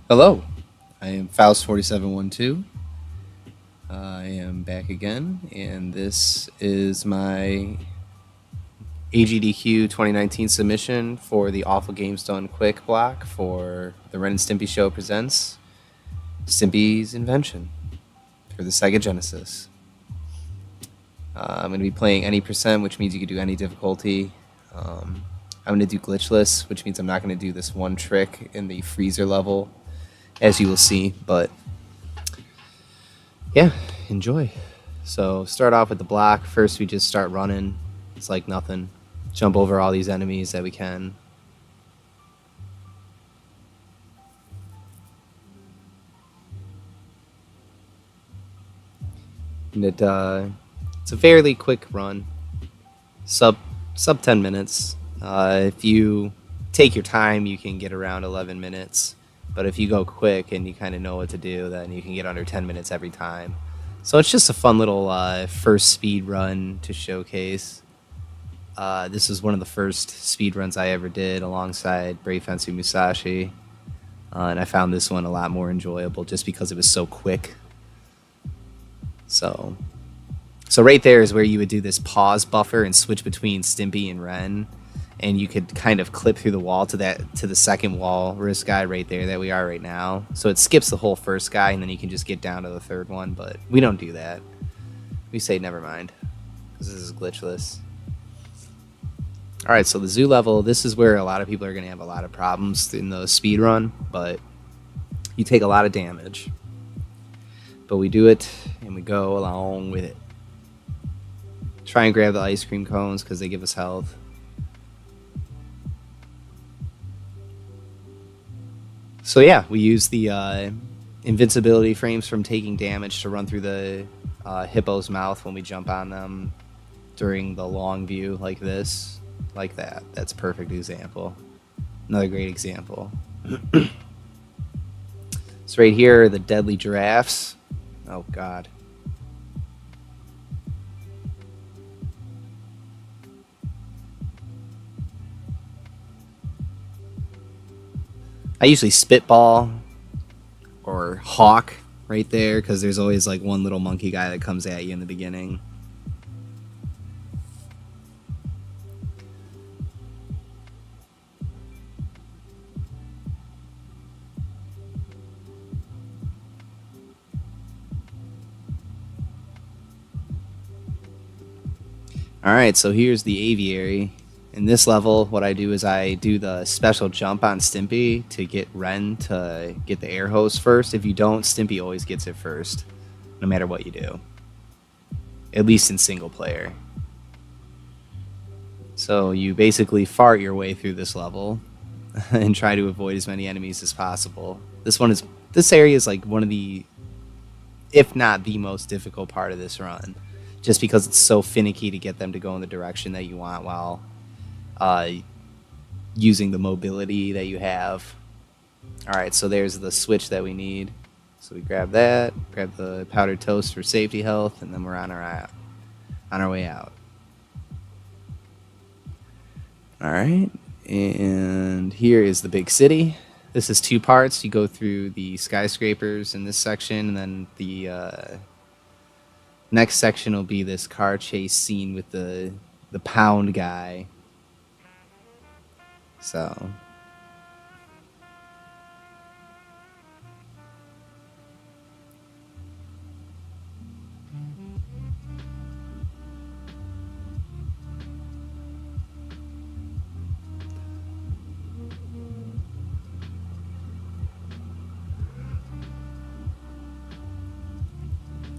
Hello, I am Faust4712. I am back again, and this is my AGDQ2019 submission for the AwfulGamesDoneQuick Block for the Ren and Stimpy Show presents Stimpy's Invention for the SEGA Genesis. I'm going to be playing any percent, which means you can do any difficulty. I'm going to do glitchless, which means I'm not going to do this one trick in the freezer level, as you will see, but yeah, enjoy. So start off with the block. First we just start running. It's like nothing. Jump over all these enemies that we can. And it's a fairly quick run. Sub 10 minutes. If you take your time, you can get around 11 minutes. But if you go quick and you kind of know what to do, then you can get under 10 minutes every time. So it's just a fun little first speed run to showcase. This is one of the first speed runs I ever did alongside Brave Fensu Musashi. And I found this one a lot more enjoyable just because it was so quick. So right there is where you would do this pause buffer and switch between Stimpy and Ren. And you could kind of clip through the wall to the second walrus guy right there that we are right now. So it skips the whole first guy, and then you can just get down to the third one. But we don't do that. We say never mind, because this is glitchless. All right, so the zoo level. This is where a lot of people are going to have a lot of problems in the speed run, but you take a lot of damage. But we do it, and we go along with it. Try and grab the ice cream cones because they give us health. So yeah, we use the invincibility frames from taking damage to run through the hippo's mouth when we jump on them during the long view like this, like that. That's a perfect example. Another great example. So right here are the deadly giraffes. Oh God. I usually spitball or hawk right there because there's always like one little monkey guy that comes at you in the beginning. Alright, so here's the aviary. In this level, what I do is I do the special jump on Stimpy to get Ren to get the air hose first. If you don't, Stimpy always gets it first, no matter what you do. At least in single player. So you basically fart your way through this level and try to avoid as many enemies as possible. This area is like one of the, if not the most difficult part of this run, just because it's so finicky to get them to go in the direction that you want while using the mobility that you have. Alright, so there's the switch that we need. So we grab that, grab the powdered toast for safety health, and then we're on our way out. Alright, and here is the big city. This is two parts. You go through the skyscrapers in this section, and then the next section will be this car chase scene with the pound guy. So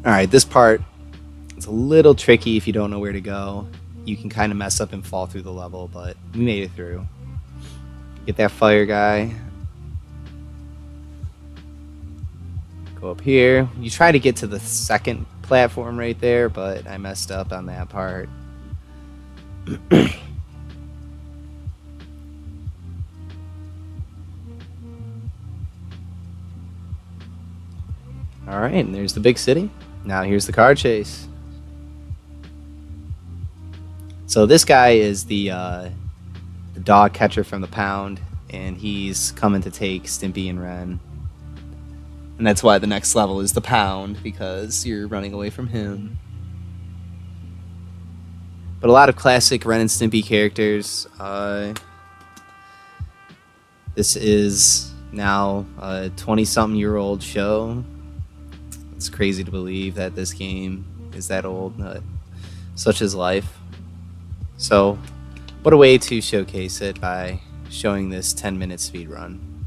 alright, this part is a little tricky if you don't know where to go. You can kind of mess up and fall through the level, but we made it through. Get that fire guy. Go up here. You try to get to the second platform right there, but I messed up on that part. Alright, and there's the big city. Now here's the car chase. So this guy is the dog catcher from the pound, and he's coming to take Stimpy and Ren. And that's why the next level is the pound, because you're running away from him. But a lot of classic Ren and Stimpy characters. This is now a 20-something-year-old show. It's crazy to believe that this game is that old, but such is life. So, what a way to showcase it by showing this 10-minute speed run.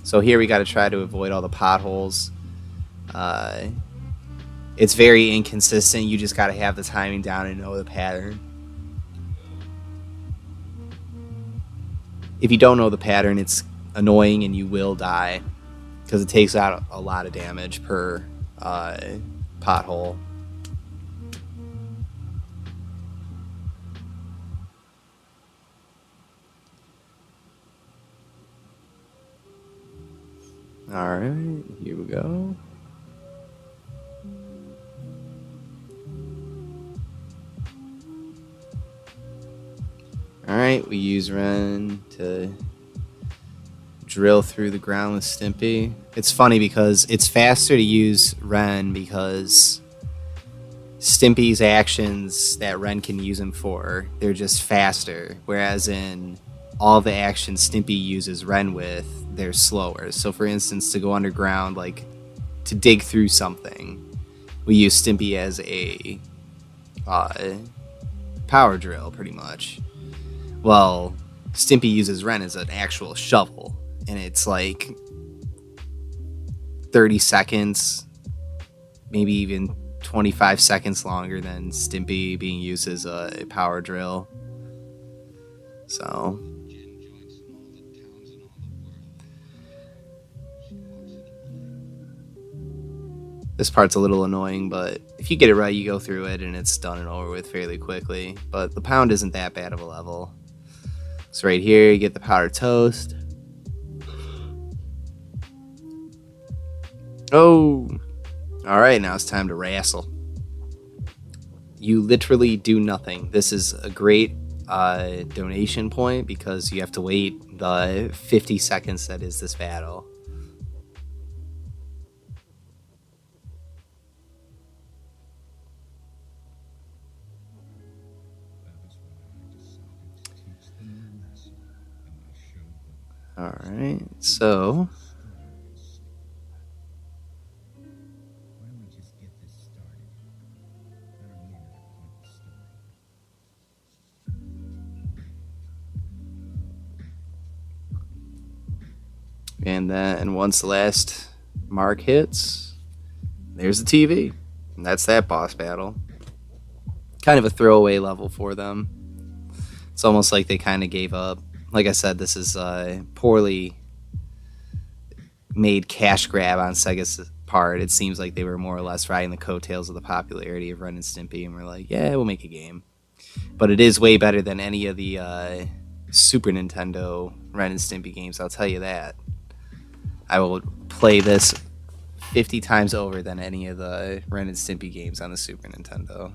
So here we got to try to avoid all the potholes. It's very inconsistent. You just got to have the timing down and know the pattern. If you don't know the pattern, it's annoying and you will die, because it takes out a lot of damage per pothole. Alright, here we go. Alright, we use Ren to drill through the ground with Stimpy. It's funny because it's faster to use Ren because Stimpy's actions that Ren can use him for, they're just faster. Whereas in all the actions Stimpy uses Ren with, they're slower. So for instance, to go underground, like to dig through something, we use Stimpy as a power drill, pretty much. Well, Stimpy uses Ren as an actual shovel, and it's like 30 seconds, maybe even 25 seconds longer than Stimpy being used as a power drill. So this part's a little annoying, but if you get it right, you go through it and it's done and over with fairly quickly. But the pound isn't that bad of a level. So right here, you get the powdered toast. Oh! Alright, now it's time to wrestle. You literally do nothing. This is a great donation point because you have to wait the 50 seconds that is this battle. Alright, so and once the last mark hits, there's the TV. And that's that boss battle. Kind of a throwaway level for them. It's almost like they kind of gave up. Like I said, this is a poorly made cash grab on Sega's part. It seems like they were more or less riding the coattails of the popularity of Ren and Stimpy, and we're like, yeah, we'll make a game. But it is way better than any of the Super Nintendo Ren and Stimpy games, I'll tell you that. I will play this 50 times over than any of the Ren and Stimpy games on the Super Nintendo.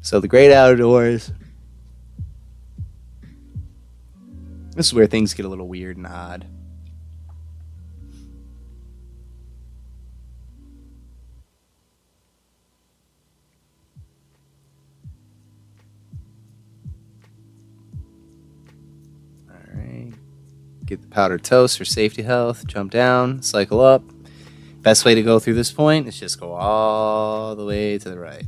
So the great outdoors. This is where things get a little weird and odd. Alright. Get the powdered toast for safety health. Jump down, cycle up. Best way to go through this point is just go all the way to the right.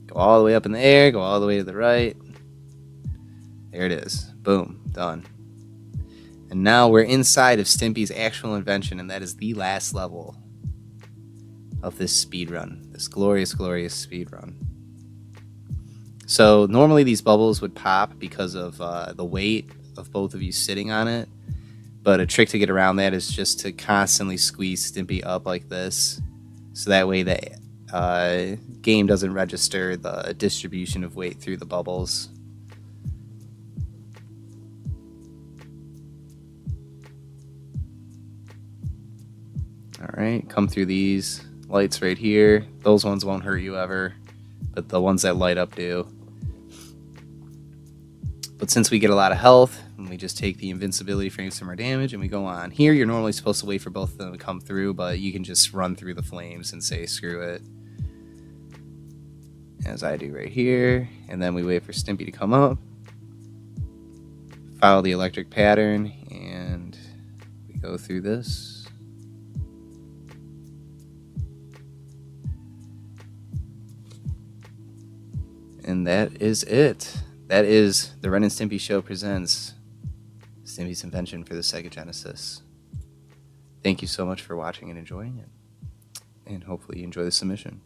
Go all the way up in the air, go all the way to the right. There it is. Boom. Done. And now we're inside of Stimpy's actual invention, and that is the last level of this speedrun. This glorious, glorious speedrun. So normally these bubbles would pop because of the weight of both of you sitting on it. But a trick to get around that is just to constantly squeeze Stimpy up like this. So that way the game doesn't register the distribution of weight through the bubbles. Alright, come through these lights right here. Those ones won't hurt you ever, but the ones that light up do. But since we get a lot of health, we just take the invincibility frames from our damage and we go on. Here, you're normally supposed to wait for both of them to come through, but you can just run through the flames and say, screw it. As I do right here. And then we wait for Stimpy to come up. Follow the electric pattern, and we go through this. And that is it. That is the Ren and Stimpy Show presents Stimpy's Invention for the Sega Genesis. Thank you so much for watching and enjoying it. And hopefully you enjoy the submission.